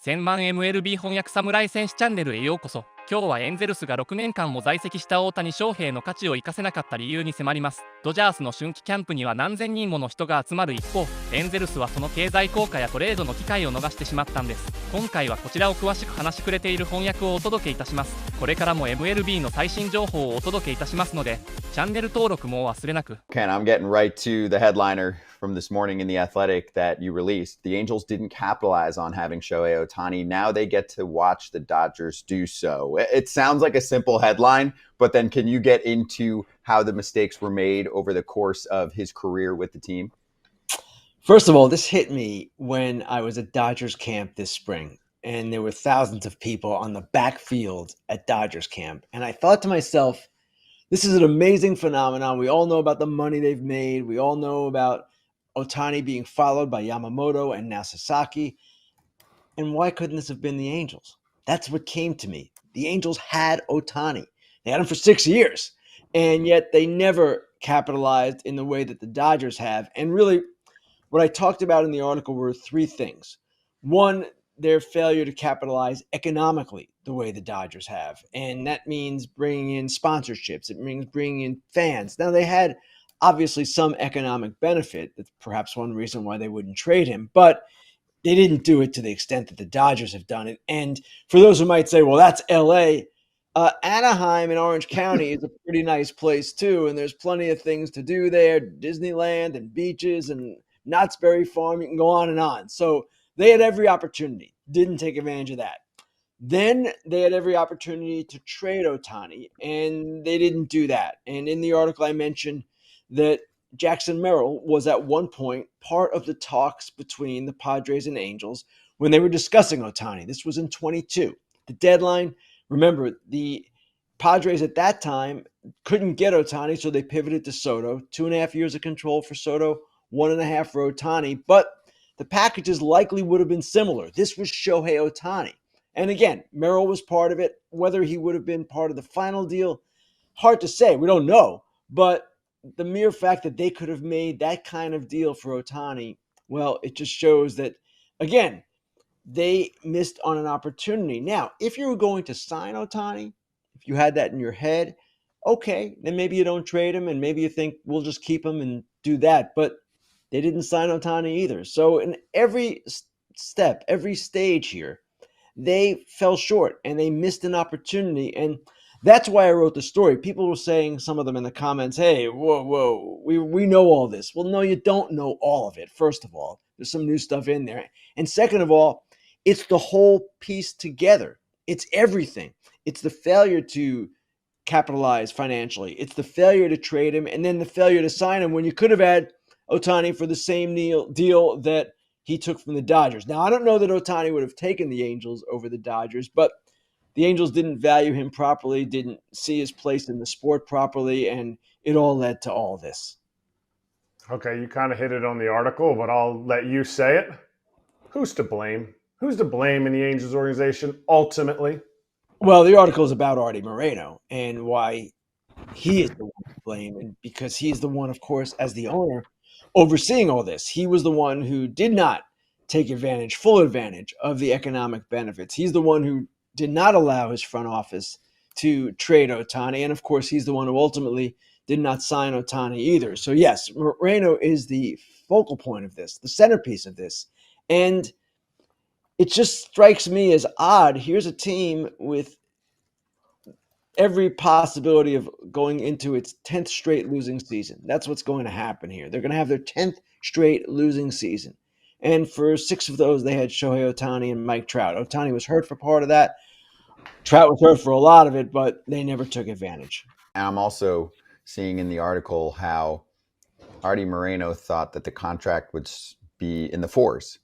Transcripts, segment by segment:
1000万 MLB 翻訳侍戦士チャンネルへようこそ。今日はエンゼルスが6年間も在籍した大谷翔平の価値を生かせなかった理由に迫ります。ドジャースの春季キャンプには何千人もの人が集まる一方、エンゼルスはその経済効果やトレードの機会を逃してしまったんです。今回はこちらを詳しく話してくれている翻訳をお届けいたします。これからも MLB の最新情報をお届けいたしますので、チャンネル登録もお忘れなく。Ken, I'm getting right to the headliner from this morning in The Athletic that you released. The Angels didn't capitalize on having Shohei Ohtani. Now they get to watch the Dodgers do so. It sounds like a simple headline, but then can you get into how the mistakes were made over the course of his career with the team? First of all, this hit me when I was at Dodgers camp this spring, and there were thousands of people on the backfield at Dodgers camp. And I thought to myself, this is an amazing phenomenon. We all know about the money they've made. We all know about Ohtani being followed by Yamamoto and now Sasaki. And why couldn't this have been the Angels? That's what came to me. The Angels had Ohtani. They had him for 6 years, and yet they never capitalized in the way that the Dodgers have. And really, what I talked about in the article were three things. One, their failure to capitalize economically the way the Dodgers have. And that means bringing in sponsorships. It means bringing in fans. Now, they had obviously some economic benefit. That's perhaps one reason why they wouldn't trade him. But they didn't do it to the extent that the Dodgers have done it. And for those who might say, well, that's L.A., Anaheim in Orange County is a pretty nice place, too. And there's plenty of things to do there. Disneyland and beaches and Knott's Berry Farm. You can go on and on. So they had every opportunity. Didn't take advantage of that. Then they had every opportunity to trade Ohtani, and they didn't do that. And in the article, I mentioned that Jackson Merrill was at one point part of the talks between the Padres and Angels when they were discussing Ohtani. This was in 22. The deadline, remember, the Padres at that time couldn't get Ohtani, so they pivoted to Soto. 2.5 years of control for Soto, 1.5 for Ohtani. But the packages likely would have been similar. This was Shohei Ohtani. And again, Merrill was part of it. Whether he would have been part of the final deal, hard to say. We don't know. But the mere fact that they could have made that kind of deal for Ohtani, well, it just shows that, again, they missed on an opportunity. Now, if you were going to sign Ohtani, if you had that in your head, okay, then maybe you don't trade him and maybe you think we'll just keep him and do that. But they didn't sign Ohtani either. So in every step, every stage here, they fell short and they missed an opportunity. And that's why I wrote the story. People were saying, some of them in the comments, hey, whoa, we know all this. Well, no, you don't know all of it, first of all. There's some new stuff in there. And second of all, it's the whole piece together. It's everything. It's the failure to capitalize financially. It's the failure to trade him and then the failure to sign him when you could have had Ohtani for the same deal that he took from the Dodgers. Now, I don't know that Ohtani would have taken the Angels over the Dodgers, but the Angels didn't value him properly, didn't see his place in the sport properly, and it all led to all this. Okay, you kind of hit it on the article, but I'll let you say it. Who's to blame? Who's to blame in the Angels organization ultimately? Well, the article is about Artie Moreno and why he is the one to blame, and because he's the one, of course, as the owner, overseeing all this. He was the one who did not take full advantage of the economic benefits. He's the one who did not allow his front office to trade Ohtani. And of course, he's the one who ultimately did not sign Ohtani either. So yes, Moreno is the focal point of this, the centerpiece of this. And it just strikes me as odd. Here's a team with every possibility of going into its 10th straight losing season. That's what's going to happen here. They're going to have their 10th straight losing season. And for 6 of those, they had Shohei Ohtani and Mike Trout. Ohtani was hurt for part of that. Trout was hurt for a lot of it, but they never took advantage. And I'm also seeing in the article how Artie Moreno thought that the contract would be in the 4s.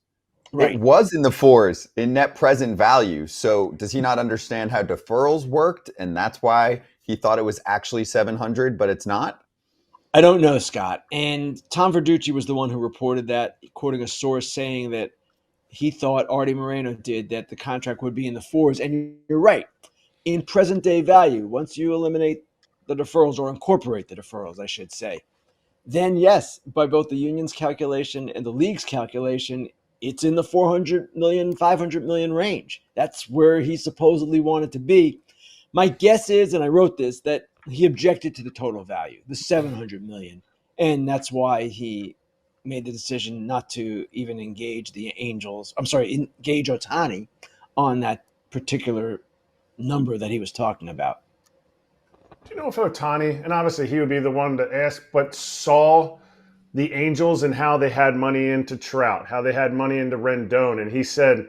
Right. It was in the 4s in net present value. So does he not understand how deferrals worked? And that's why he thought it was actually 700, but it's not? I don't know, Scott. And Tom Verducci was the one who reported that, quoting a source saying that he thought Artie Moreno did, that the contract would be in the 4s. And you're right. In present day value, once you eliminate the deferrals or incorporate the deferrals, I should say, then yes, by both the union's calculation and the league's calculation, it's in the 400 million, 500 million range. That's where he supposedly wanted to be. My guess is, and I wrote this, that he objected to the total value, the 700 million. And that's why he made the decision not to even engage engage Ohtani on that particular number that he was talking about. Do you know if Ohtani, and obviously he would be the one to ask, but saw the Angels and how they had money into Trout, how they had money into Rendon, and he said,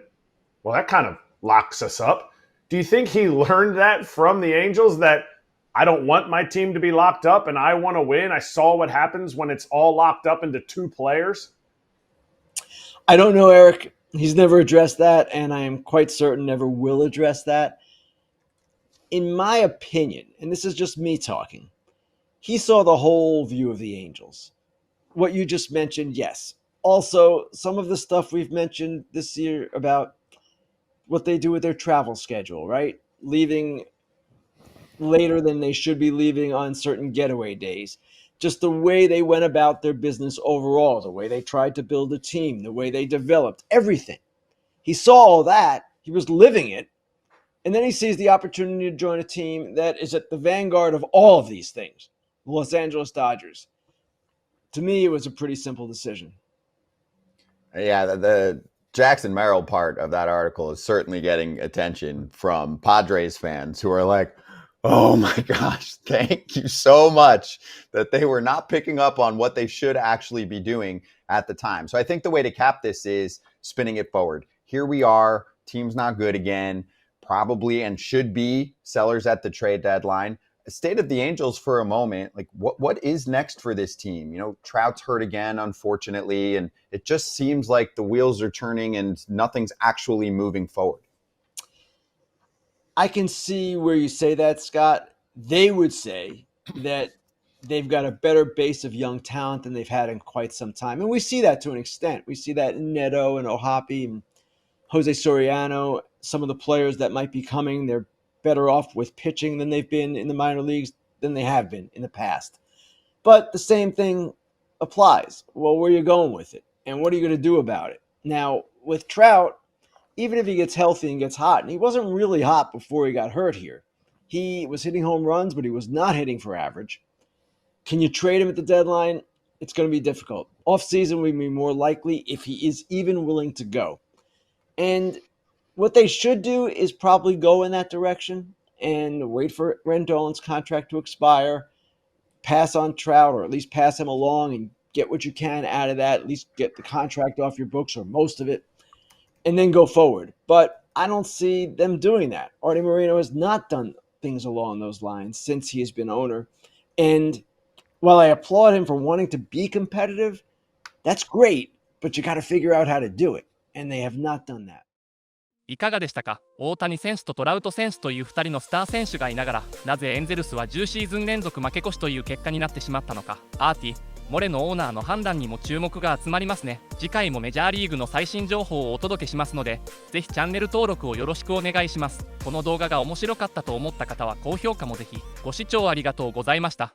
well, that kind of locks us up. Do you think he learned that from the Angels, that I don't want my team to be locked up and I want to win? I saw what happens when it's all locked up into two players. I don't know, Eric. He's never addressed that, and I am quite certain never will address that. In my opinion, and this is just me talking, he saw the whole view of the Angels. What you just mentioned, yes. Also, some of the stuff we've mentioned this year about what they do with their travel schedule, right? Leaving later than they should be leaving on certain getaway days. Just the way they went about their business overall, the way they tried to build a team, the way they developed, everything. He saw all that. He was living it. And then he sees the opportunity to join a team that is at the vanguard of all of these things, the Los Angeles Dodgers. To me, it was a pretty simple decision. Yeah, the Jackson Merrill part of that article is certainly getting attention from Padres fans who are like, oh my gosh, thank you so much that they were not picking up on what they should actually be doing at the time. So I think the way to cap this is spinning it forward. Here we are, team's not good again, probably and should be sellers at the trade deadline. State of the Angels for a moment, like what is next for this team? You know, Trout's hurt again, unfortunately, and it just seems like the wheels are turning and nothing's actually moving forward. I can see where you say that, Scott. They would say that they've got a better base of young talent than they've had in quite some time. And we see that to an extent. We see that in Neto and Ohapi and Jose Soriano, some of the players that might be coming, they're better off with pitching than they've been in the minor leagues than they have been in the past. But the same thing applies. Well, where are you going with it? And what are you going to do about it? Now, with Trout, even if he gets healthy and gets hot, and he wasn't really hot before he got hurt here. He was hitting home runs, but he was not hitting for average. Can you trade him at the deadline? It's going to be difficult. Off-season would be more likely if he is even willing to go. And what they should do is probably go in that direction and wait for Rendon's contract to expire, pass on Trout, or at least pass him along and get what you can out of that, at least get the contract off your books or most of it, and then go forward. But I don't see them doing that. Artie Moreno has not done things along those lines since he has been owner. And while I applaud him for wanting to be competitive, that's great, but you got to figure out how to do it. And they have not done that. いかがでしたか？大谷選手とトラウト選手という2人のスター選手がいながら、なぜエンゼルスは10シーズン連続負け越しという結果になってしまったのか。アーティ・モレノオーナーの判断にも注目が集まりますね。次回もメジャーリーグの最新情報をお届けしますので、ぜひチャンネル登録をよろしくお願いします。この動画が面白かったと思った方は高評価もぜひ。ご視聴ありがとうございました。